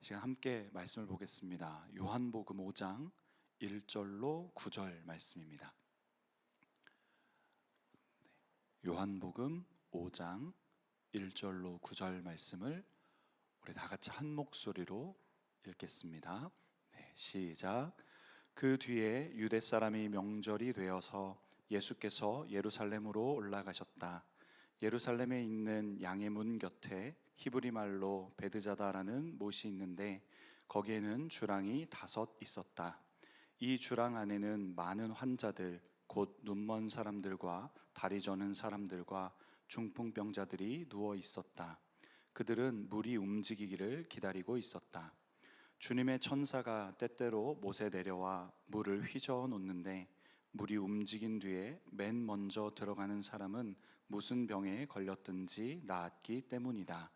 시간 함께 말씀을 보겠습니다. 요한복음 5장 1절로 9절 말씀입니다. 요한복음 5장 1절로 9절 말씀을 우리 다 같이 한 목소리로 읽겠습니다. 시작. 그 뒤에 유대 사람이 명절이 되어서 예수께서 예루살렘으로 올라가셨다. 예루살렘에 있는 양의 문 곁에 히브리 말로 베드자다라는 못이 있는데 거기에는 주랑이 5 있었다. 이 주랑 안에는 많은 환자들, 곧 눈먼 사람들과 다리 저는 사람들과 중풍병자들이 누워 있었다. 그들은 물이 움직이기를 기다리고 있었다. 주님의 천사가 때때로 못에 내려와 물을 휘저어 놓는데 물이 움직인 뒤에 맨 먼저 들어가는 사람은 무슨 병에 걸렸든지 나았기 때문이다.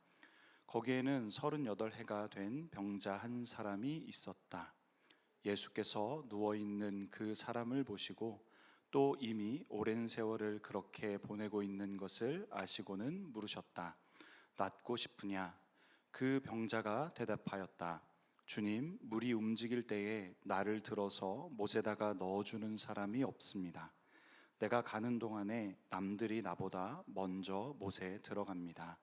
거기에는 38해가 된 병자 한 사람이 있었다. 예수께서 누워있는 그 사람을 보시고 또 이미 오랜 세월을 그렇게 보내고 있는 것을 아시고는 물으셨다. 낫고 싶으냐? 그 병자가 대답하였다. 주님, 물이 움직일 때에 나를 들어서 못에다가 넣어주는 사람이 없습니다. 내가 가는 동안에 남들이 나보다 먼저 못에 들어갑니다.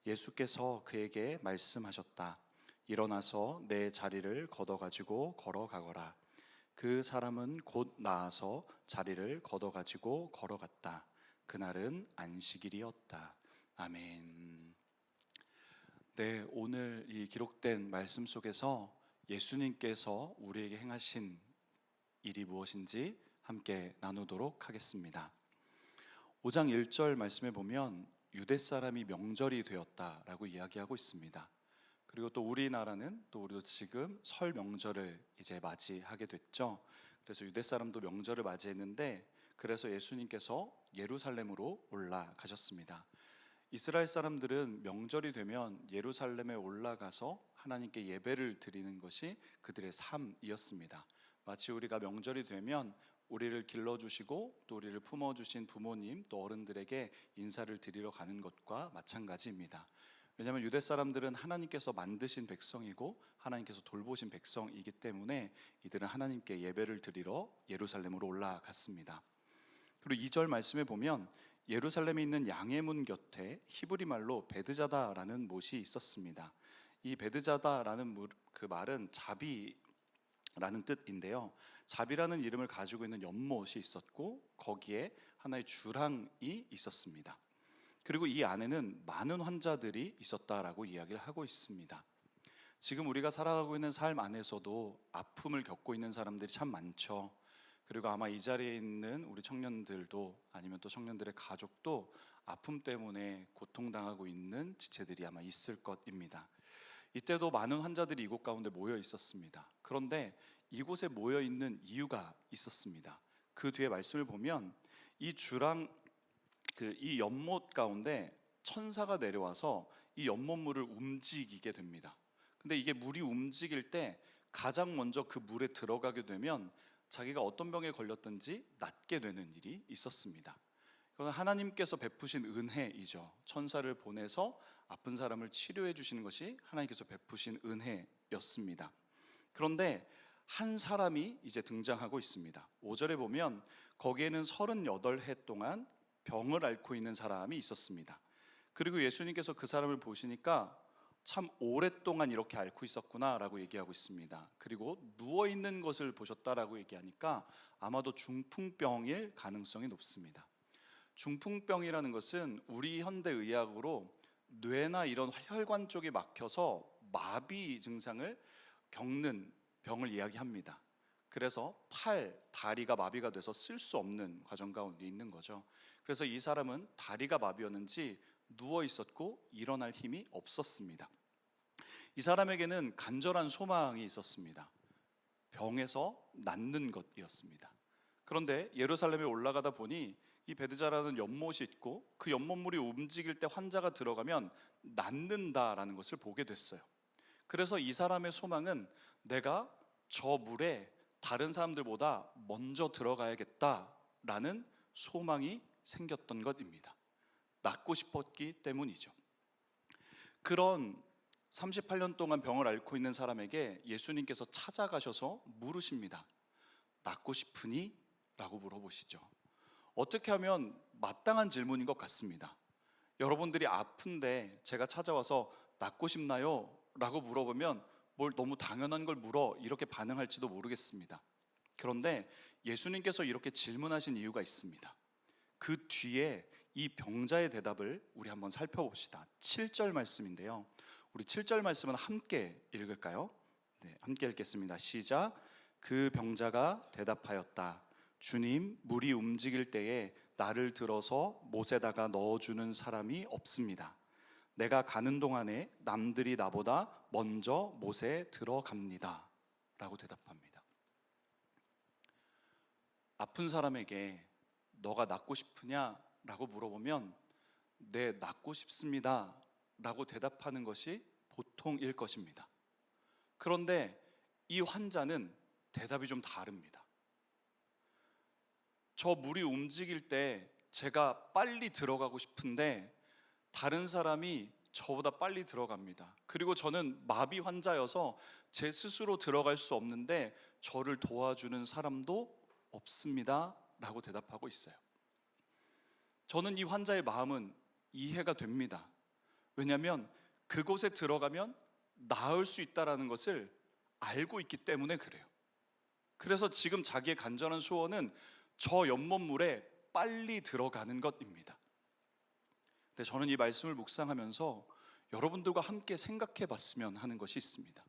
예수께서 그에게 말씀하셨다. 일어나서 내 자리를 걷어가지고 걸어가거라. 그 사람은 곧 나아서 자리를 걷어가지고 걸어갔다. 그날은 안식일이었다. 아멘. 네, 오늘 이 기록된 말씀 속에서 예수님께서 우리에게 행하신 일이 무엇인지 함께 나누도록 하겠습니다. 5장 1절 말씀에 보면 유대 사람이 명절이 되었다라고 이야기하고 있습니다. 그리고 또 우리나라는 또 우리도 지금 설 명절을 이제 맞이하게 됐죠. 그래서 유대 사람도 명절을 맞이했는데 그래서 예수님께서 예루살렘으로 올라가셨습니다. 이스라엘 사람들은 명절이 되면 예루살렘에 올라가서 하나님께 예배를 드리는 것이 그들의 삶이었습니다. 마치 우리가 명절이 되면 우리를 길러주시고 또 우리를 품어주신 부모님 또 어른들에게 인사를 드리러 가는 것과 마찬가지입니다. 왜냐하면 유대 사람들은 하나님께서 만드신 백성이고 하나님께서 돌보신 백성이기 때문에 이들은 하나님께 예배를 드리러 예루살렘으로 올라갔습니다. 그리고 2절 말씀에 보면 예루살렘에 있는 양의 문 곁에 히브리 말로 베드자다라는 못이 있었습니다. 이 베드자다라는 그 말은 자비라는 뜻인데요. 자비라는 이름을 가지고 있는 연못이 있었고 거기에 하나의 주랑이 있었습니다. 그리고 이 안에는 많은 환자들이 있었다라고 이야기를 하고 있습니다. 지금 우리가 살아가고 있는 삶 안에서도 아픔을 겪고 있는 사람들이 참 많죠. 그리고 아마 이 자리에 있는 우리 청년들도 아니면 또 청년들의 가족도 아픔 때문에 고통당하고 있는 지체들이 아마 있을 것입니다. 이때도 많은 환자들이 이곳 가운데 모여 있었습니다. 그런데 이곳에 모여 있는 이유가 있었습니다. 그 뒤에 말씀을 보면 이 주랑 이 연못 가운데 천사가 내려와서 이 연못물을 움직이게 됩니다. 근데 이게 물이 움직일 때 가장 먼저 그 물에 들어가게 되면 자기가 어떤 병에 걸렸든지 낫게 되는 일이 있었습니다. 이건 하나님께서 베푸신 은혜이죠. 천사를 보내서 아픈 사람을 치료해 주시는 것이 하나님께서 베푸신 은혜였습니다. 그런데 한 사람이 이제 등장하고 있습니다. 5절에 보면 거기에는 38해 동안 병을 앓고 있는 사람이 있었습니다. 그리고 예수님께서 그 사람을 보시니까 참 오랫동안 이렇게 앓고 있었구나라고 얘기하고 있습니다. 그리고 누워있는 것을 보셨다라고 얘기하니까 아마도 중풍병일 가능성이 높습니다. 중풍병이라는 것은 우리 현대의학으로 뇌나 이런 혈관 쪽이 막혀서 마비 증상을 겪는 병을 이야기합니다. 그래서 팔, 다리가 마비가 돼서 쓸 수 없는 과정 가운데 있는 거죠. 그래서 이 사람은 다리가 마비였는지 누워 있었고 일어날 힘이 없었습니다. 이 사람에게는 간절한 소망이 있었습니다. 병에서 낫는 것이었습니다. 그런데 예루살렘에 올라가다 보니 이 베드자라는 연못이 있고 그 연못물이 움직일 때 환자가 들어가면 낫는다라는 것을 보게 됐어요. 그래서 이 사람의 소망은 내가 저 물에 다른 사람들보다 먼저 들어가야겠다라는 소망이 생겼던 것입니다. 낫고 싶었기 때문이죠. 그런 38년 동안 병을 앓고 있는 사람에게 예수님께서 찾아가셔서 물으십니다. 낫고 싶으니? 라고 물어보시죠. 어떻게 하면 마땅한 질문인 것 같습니다. 여러분들이 아픈데 제가 찾아와서 낫고 싶나요? 라고 물어보면 뭘 너무 당연한 걸 물어 이렇게 반응할지도 모르겠습니다. 그런데 예수님께서 이렇게 질문하신 이유가 있습니다. 그 뒤에 이 병자의 대답을 우리 한번 살펴봅시다. 7절 말씀인데요. 우리 7절 말씀은 함께 읽을까요? 네, 함께 읽겠습니다. 시작. 그 병자가 대답하였다. 주님, 물이 움직일 때에 나를 들어서 못에다가 넣어주는 사람이 없습니다. 내가 가는 동안에 남들이 나보다 먼저 못에 들어갑니다. 라고 대답합니다. 아픈 사람에게 너가 낫고 싶으냐? 라고 물어보면 네, 낫고 싶습니다. 라고 대답하는 것이 보통일 것입니다. 그런데 이 환자는 대답이 좀 다릅니다. 저 물이 움직일 때 제가 빨리 들어가고 싶은데 다른 사람이 저보다 빨리 들어갑니다. 그리고 저는 마비 환자여서 제 스스로 들어갈 수 없는데 저를 도와주는 사람도 없습니다. 라고 대답하고 있어요. 저는 이 환자의 마음은 이해가 됩니다. 왜냐하면 그곳에 들어가면 나을 수 있다는 것을 알고 있기 때문에 그래요. 그래서 지금 자기의 간절한 소원은 저 연못물에 빨리 들어가는 것입니다. 근데 저는 이 말씀을 묵상하면서 여러분들과 함께 생각해 봤으면 하는 것이 있습니다.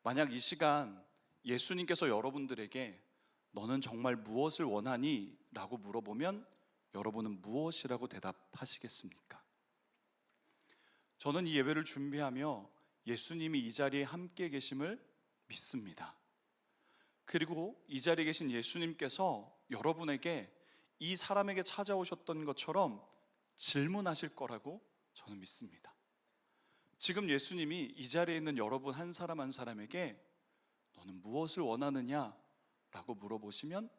만약 이 시간 예수님께서 여러분들에게 너는 정말 무엇을 원하니? 라고 물어보면 여러분은 무엇이라고 대답하시겠습니까? 저는 이 예배를 준비하며 예수님이 이 자리에 함께 계심을 믿습니다. 그리고 이 자리에 계신 예수님께서 여러분에게 이 사람에게 찾아오셨던 것처럼 질문하실 거라고 저는 믿습니다. 지금 예수님이 이 자리에 있는 여러분 한 사람 한 사람에게 너는 무엇을 원하느냐? 라고 물어보시면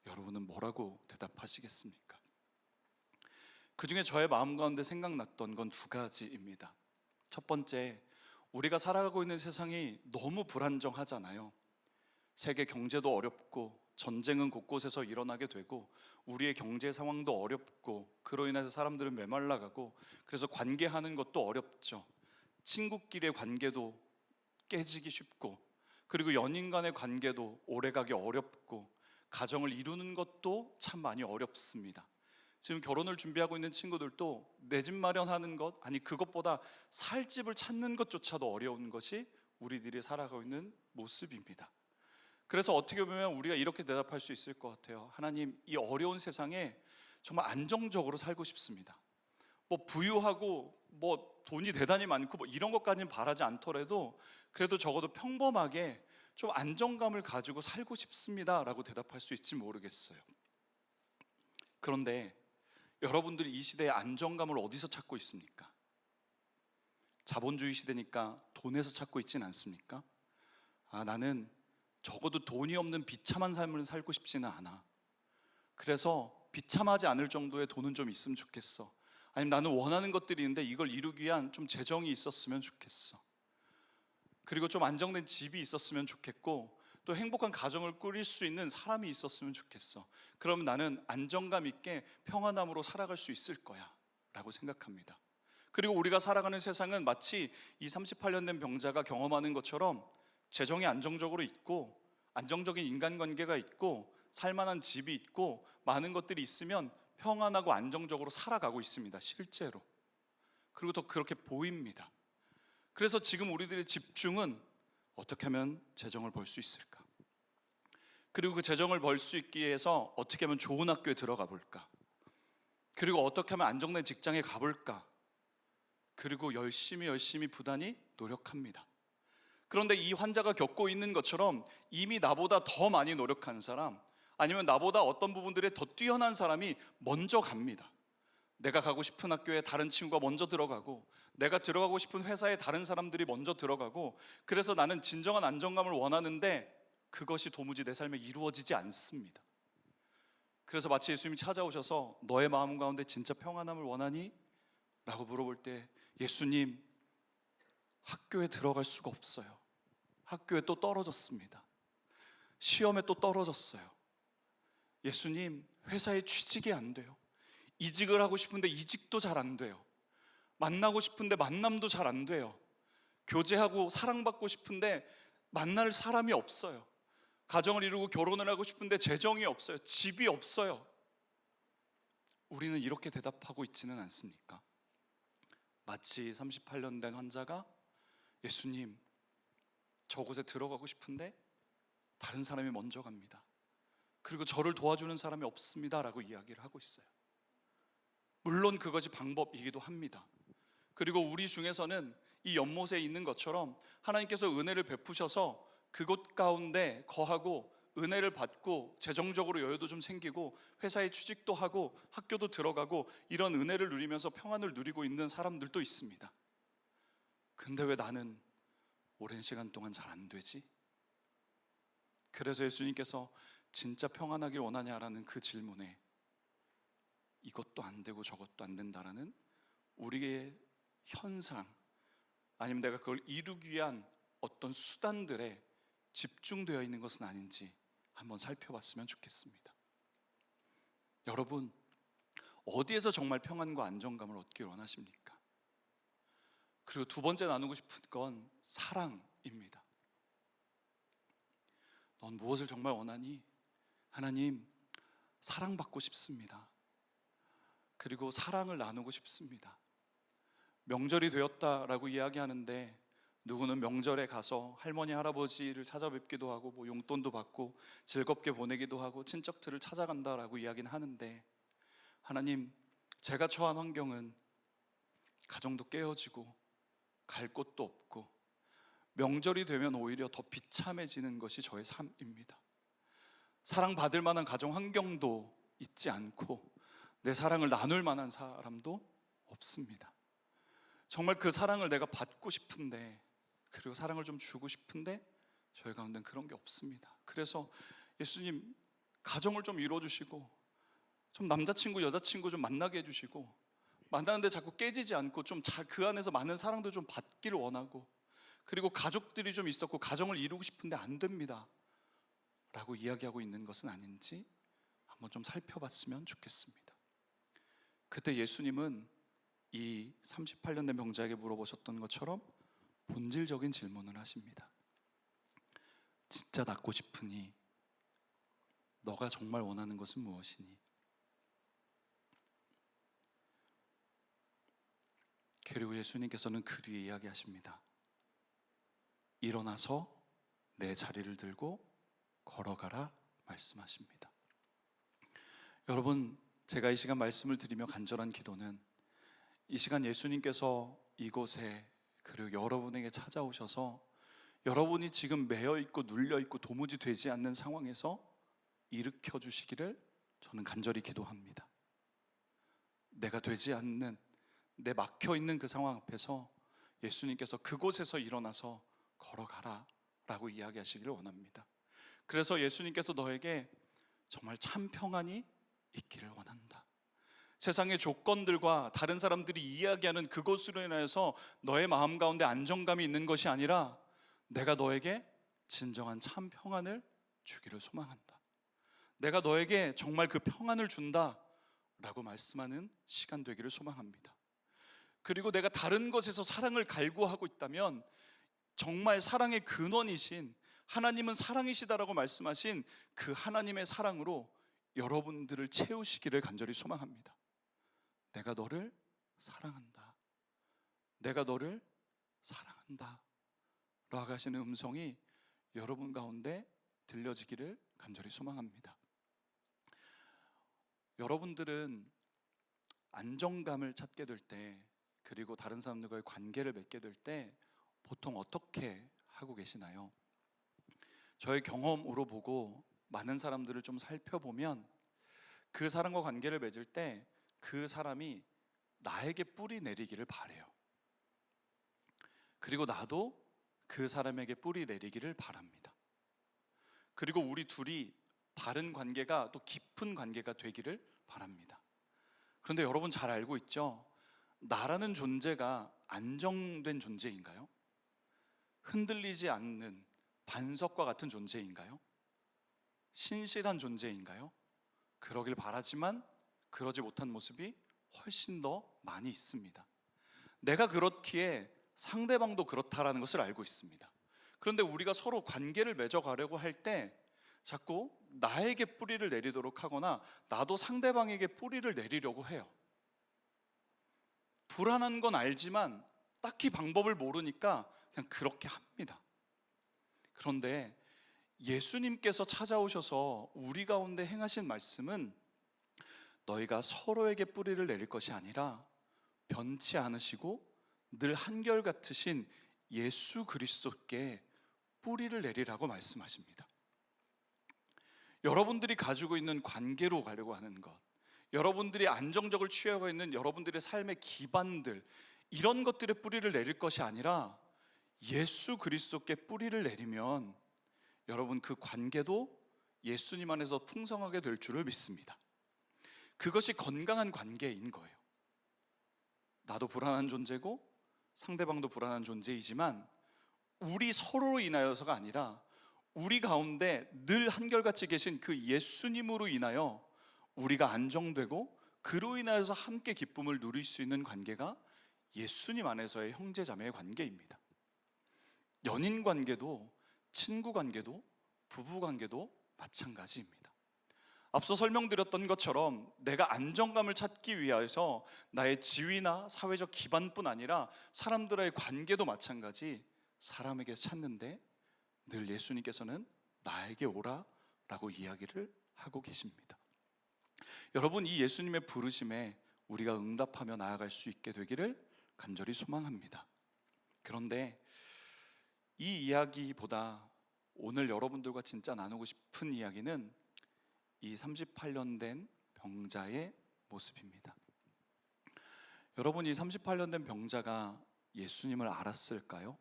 여러분은 뭐라고 대답하시겠습니까? 그 중에 저의 마음 가운데 생각났던 건 두 가지입니다. 첫 번째, 우리가 살아가고 있는 세상이 너무 불안정하잖아요. 세계 경제도 어렵고 전쟁은 곳곳에서 일어나게 되고 우리의 경제 상황도 어렵고 그로 인해서 사람들은 메말라가고 그래서 관계하는 것도 어렵죠. 친구끼리의 관계도 깨지기 쉽고 그리고 연인 간의 관계도 오래가기 어렵고 가정을 이루는 것도 참 많이 어렵습니다. 지금 결혼을 준비하고 있는 친구들도 내 집 마련하는 것, 아니 그것보다 살 집을 찾는 것조차도 어려운 것이 우리들이 살아가고 있는 모습입니다. 그래서 어떻게 보면 우리가 이렇게 대답할 수 있을 것 같아요. 하나님, 이 어려운 세상에 정말 안정적으로 살고 싶습니다. 뭐 부유하고 뭐 돈이 대단히 많고 뭐 이런 것까지는 바라지 않더라도 그래도 적어도 평범하게 좀 안정감을 가지고 살고 싶습니다 라고 대답할 수 있을지 모르겠어요. 그런데 여러분들이 이 시대의 안정감을 어디서 찾고 있습니까? 자본주의 시대니까 돈에서 찾고 있진 않습니까? 나는 적어도 돈이 없는 비참한 삶을 살고 싶지는 않아. 그래서 비참하지 않을 정도의 돈은 좀 있으면 좋겠어. 아니면 나는 원하는 것들이 있는데 이걸 이루기 위한 좀 재정이 있었으면 좋겠어. 그리고 좀 안정된 집이 있었으면 좋겠고 또 행복한 가정을 꾸릴 수 있는 사람이 있었으면 좋겠어. 그러면 나는 안정감 있게 평안함으로 살아갈 수 있을 거야 라고 생각합니다. 그리고 우리가 살아가는 세상은 마치 이 38년 된 병자가 경험하는 것처럼 재정이 안정적으로 있고 안정적인 인간관계가 있고 살만한 집이 있고 많은 것들이 있으면 평안하고 안정적으로 살아가고 있습니다. 실제로. 그리고 더 그렇게 보입니다. 그래서 지금 우리들의 집중은 어떻게 하면 재정을 벌 수 있을까? 그리고 그 재정을 벌 수 있기 위해서 어떻게 하면 좋은 학교에 들어가 볼까? 그리고 어떻게 하면 안정된 직장에 가볼까? 그리고 열심히 부단히 노력합니다. 그런데 이 환자가 겪고 있는 것처럼 이미 나보다 더 많이 노력하는 사람, 아니면 나보다 어떤 부분들에 더 뛰어난 사람이 먼저 갑니다. 내가 가고 싶은 학교에 다른 친구가 먼저 들어가고 내가 들어가고 싶은 회사에 다른 사람들이 먼저 들어가고 그래서 나는 진정한 안정감을 원하는데 그것이 도무지 내 삶에 이루어지지 않습니다. 그래서 마치 예수님이 찾아오셔서 너의 마음 가운데 진짜 평안함을 원하니? 라고 물어볼 때 예수님, 학교에 들어갈 수가 없어요. 학교에 또 떨어졌습니다. 시험에 또 떨어졌어요. 예수님, 회사에 취직이 안 돼요. 이직을 하고 싶은데 이직도 잘 안 돼요. 만나고 싶은데 만남도 잘 안 돼요. 교제하고 사랑받고 싶은데 만날 사람이 없어요. 가정을 이루고 결혼을 하고 싶은데 재정이 없어요. 집이 없어요. 우리는 이렇게 대답하고 있지는 않습니까? 마치 38년 된 환자가 예수님, 저곳에 들어가고 싶은데 다른 사람이 먼저 갑니다. 그리고 저를 도와주는 사람이 없습니다 라고 이야기를 하고 있어요. 물론 그것이 방법이기도 합니다. 그리고 우리 중에서는 이 연못에 있는 것처럼 하나님께서 은혜를 베푸셔서 그곳 가운데 거하고 은혜를 받고 재정적으로 여유도 좀 생기고 회사에 취직도 하고 학교도 들어가고 이런 은혜를 누리면서 평안을 누리고 있는 사람들도 있습니다. 근데 왜 나는 오랜 시간 동안 잘 안 되지? 그래서 예수님께서 진짜 평안하길 원하냐라는 그 질문에 이것도 안 되고 저것도 안 된다라는 우리의 현상, 아니면 내가 그걸 이루기 위한 어떤 수단들에 집중되어 있는 것은 아닌지 한번 살펴봤으면 좋겠습니다. 여러분, 어디에서 정말 평안과 안정감을 얻길 원하십니까? 그리고 두 번째 나누고 싶은 건 사랑입니다. 넌 무엇을 정말 원하니? 하나님, 사랑받고 싶습니다. 그리고 사랑을 나누고 싶습니다. 명절이 되었다라고 이야기하는데 누구는 명절에 가서 할머니, 할아버지를 찾아뵙기도 하고 뭐 용돈도 받고 즐겁게 보내기도 하고 친척들을 찾아간다라고 이야기는 하는데, 하나님, 제가 처한 환경은 가정도 깨어지고 갈 곳도 없고 명절이 되면 오히려 더 비참해지는 것이 저의 삶입니다. 사랑받을 만한 가정 환경도 있지 않고 내 사랑을 나눌 만한 사람도 없습니다. 정말 그 사랑을 내가 받고 싶은데, 그리고 사랑을 좀 주고 싶은데 저희 가운데는 그런 게 없습니다. 그래서 예수님, 가정을 좀 이루어주시고 좀 남자친구, 여자친구 좀 만나게 해주시고 만나는데 자꾸 깨지지 않고 좀 그 안에서 많은 사랑도 좀 받기를 원하고, 그리고 가족들이 좀 있었고 가정을 이루고 싶은데 안 됩니다 라고 이야기하고 있는 것은 아닌지 한번 좀 살펴봤으면 좋겠습니다. 그때 예수님은 이 38년 된 병자에게 물어보셨던 것처럼 본질적인 질문을 하십니다. 진짜 낫고 싶으니? 너가 정말 원하는 것은 무엇이니? 그리고 예수님께서는 그 뒤에 이야기하십니다. 일어나서 내 자리를 들고 걸어가라 말씀하십니다. 여러분, 제가 이 시간 말씀을 드리며 간절한 기도는 이 시간 예수님께서 이곳에, 그리고 여러분에게 찾아오셔서 여러분이 지금 매여 있고 눌려 있고 도무지 되지 않는 상황에서 일으켜 주시기를 저는 간절히 기도합니다. 내가 되지 않는, 내 막혀 있는 그 상황 앞에서 예수님께서 그곳에서 일어나서 걸어가라 라고 이야기하시기를 원합니다. 그래서 예수님께서 너에게 정말 참 평안이 있기를 원한다. 세상의 조건들과 다른 사람들이 이야기하는 그것으로 인해서 너의 마음 가운데 안정감이 있는 것이 아니라 내가 너에게 진정한 참 평안을 주기를 소망한다. 내가 너에게 정말 그 평안을 준다 라고 말씀하는 시간 되기를 소망합니다. 그리고 내가 다른 것에서 사랑을 갈구하고 있다면 정말 사랑의 근원이신 하나님은 사랑이시다라고 말씀하신 그 하나님의 사랑으로 여러분들을 채우시기를 간절히 소망합니다. 내가 너를 사랑한다. 내가 너를 사랑한다 라고 하시는 음성이 여러분 가운데 들려지기를 간절히 소망합니다. 여러분들은 안정감을 찾게 될 때, 그리고 다른 사람들과의 관계를 맺게 될 때 보통 어떻게 하고 계시나요? 저의 경험으로 보고 많은 사람들을 좀 살펴보면 그 사람과 관계를 맺을 때 그 사람이 나에게 뿌리 내리기를 바라요. 그리고 나도 그 사람에게 뿌리 내리기를 바랍니다. 그리고 우리 둘이 바른 관계가 또 깊은 관계가 되기를 바랍니다. 그런데 여러분 잘 알고 있죠? 나라는 존재가 안정된 존재인가요? 흔들리지 않는 반석과 같은 존재인가요? 신실한 존재인가요? 그러길 바라지만 그러지 못한 모습이 훨씬 더 많이 있습니다. 내가 그렇기에 상대방도 그렇다라는 것을 알고 있습니다. 그런데 우리가 서로 관계를 맺어가려고 할 때 자꾸 나에게 뿌리를 내리도록 하거나 나도 상대방에게 뿌리를 내리려고 해요. 불안한 건 알지만 딱히 방법을 모르니까 그냥 그렇게 합니다. 그런데 예수님께서 찾아오셔서 우리 가운데 행하신 말씀은 너희가 서로에게 뿌리를 내릴 것이 아니라 변치 않으시고 늘 한결같으신 예수 그리스도께 뿌리를 내리라고 말씀하십니다. 여러분들이 가지고 있는 관계로 가려고 하는 것, 여러분들이 안정적을 취하고 있는 여러분들의 삶의 기반들, 이런 것들에 뿌리를 내릴 것이 아니라 예수 그리스도께 뿌리를 내리면 여러분 그 관계도 예수님 안에서 풍성하게 될 줄을 믿습니다. 그것이 건강한 관계인 거예요. 나도 불안한 존재고 상대방도 불안한 존재이지만 우리 서로로 인하여서가 아니라 우리 가운데 늘 한결같이 계신 그 예수님으로 인하여 우리가 안정되고 그로 인하여서 함께 기쁨을 누릴 수 있는 관계가 예수님 안에서의 형제자매의 관계입니다. 연인 관계도 친구 관계도 부부 관계도 마찬가지입니다. 앞서 설명드렸던 것처럼 내가 안정감을 찾기 위해서 나의 지위나 사회적 기반뿐 아니라 사람들과의 관계도 마찬가지, 사람에게 찾는데 늘 예수님께서는 나에게 오라 라고 이야기를 하고 계십니다. 여러분, 이 예수님의 부르심에 우리가 응답하며 나아갈 수 있게 되기를 간절히 소망합니다. 그런데 이 이야기보다 오늘 여러분들과 진짜 나누고 싶은 이야기는 이 38년 된 병자의 모습입니다. 여러분, 이 38년 된 병자가 예수님을 알았을까요?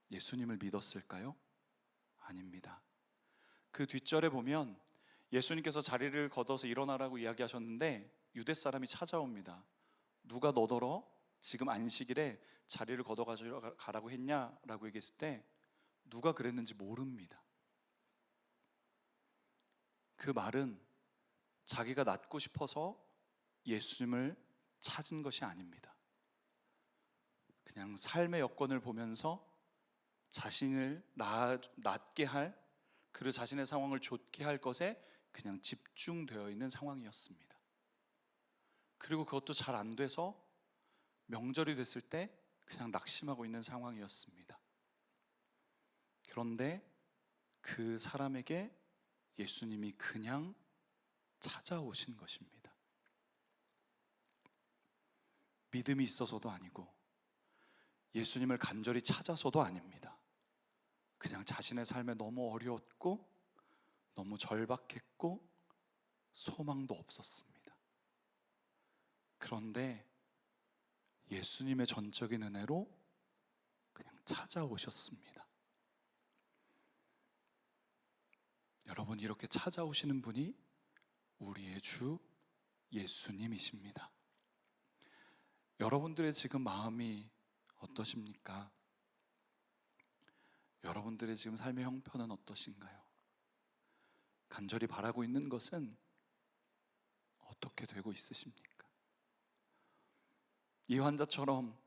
예수님을 믿었을까요? 아닙니다. 그 뒷절에 보면 예수님께서 자리를 걷어서 일어나라고 이야기하셨는데 유대 사람이 찾아옵니다. 누가 너더러 지금 안식일에 자리를 걷어가지고 가라고 했냐라고 얘기했을 때 누가 그랬는지 모릅니다. 그 말은 자기가 낫고 싶어서 예수님을 찾은 것이 아닙니다. 그냥 삶의 여건을 보면서 자신을 낫게 할, 그리고 자신의 상황을 좋게 할 것에 그냥 집중되어 있는 상황이었습니다. 그리고 그것도 잘 안 돼서 명절이 됐을 때 그냥 낙심하고 있는 상황이었습니다. 그런데 그 사람에게 예수님이 그냥 찾아오신 것입니다. 믿음이 있어서도 아니고 예수님을 간절히 찾아서도 아닙니다. 그냥 자신의 삶에 너무 어려웠고 너무 절박했고 소망도 없었습니다. 그런데 예수님의 전적인 은혜로 그냥 찾아오셨습니다. 여러분, 이렇게 찾아오시는 분이 우리의 주 예수님이십니다. 여러분들의 지금 마음이 어떠십니까? 여러분들의 지금 삶의 형편은 어떠신가요? 간절히 바라고 있는 것은 어떻게 되고 있으십니까? 이 환자처럼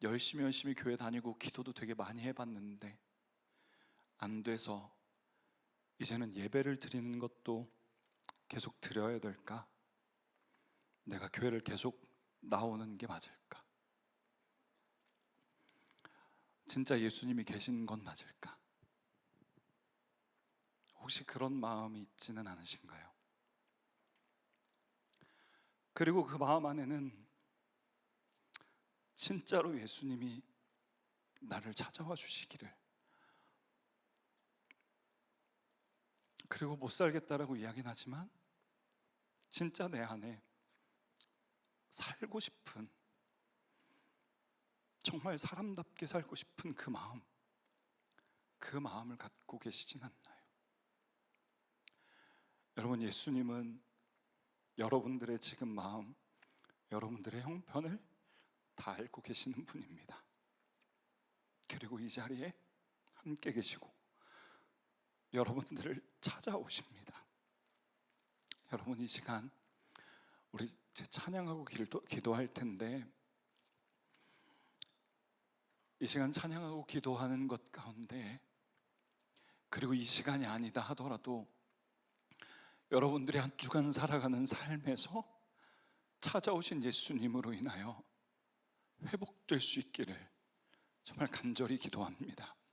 열심히 교회 다니고 기도도 되게 많이 해봤는데 안 돼서 이제는 예배를 드리는 것도 계속 드려야 될까? 내가 교회를 계속 나오는 게 맞을까? 진짜 예수님이 계신 건 맞을까? 혹시 그런 마음이 있지는 않으신가요? 그리고 그 마음 안에는 진짜로 예수님이 나를 찾아와 주시기를, 그리고 못 살겠다라고 이야기는 하지만 진짜 내 안에 살고 싶은, 정말 사람답게 살고 싶은 그 마음을 갖고 계시진 않나요? 여러분, 예수님은 여러분들의 지금 마음, 여러분들의 형편을 다 알고 계시는 분입니다. 그리고 이 자리에 함께 계시고 여러분들을 찾아오십니다. 여러분, 이 시간 우리 찬양하고 기도할 텐데, 이 시간 찬양하고 기도하는 것 가운데, 그리고 이 시간이 아니다 하더라도 여러분들이 한 주간 살아가는 삶에서 찾아오신 예수님으로 인하여 회복될 수 있기를 정말 간절히 기도합니다.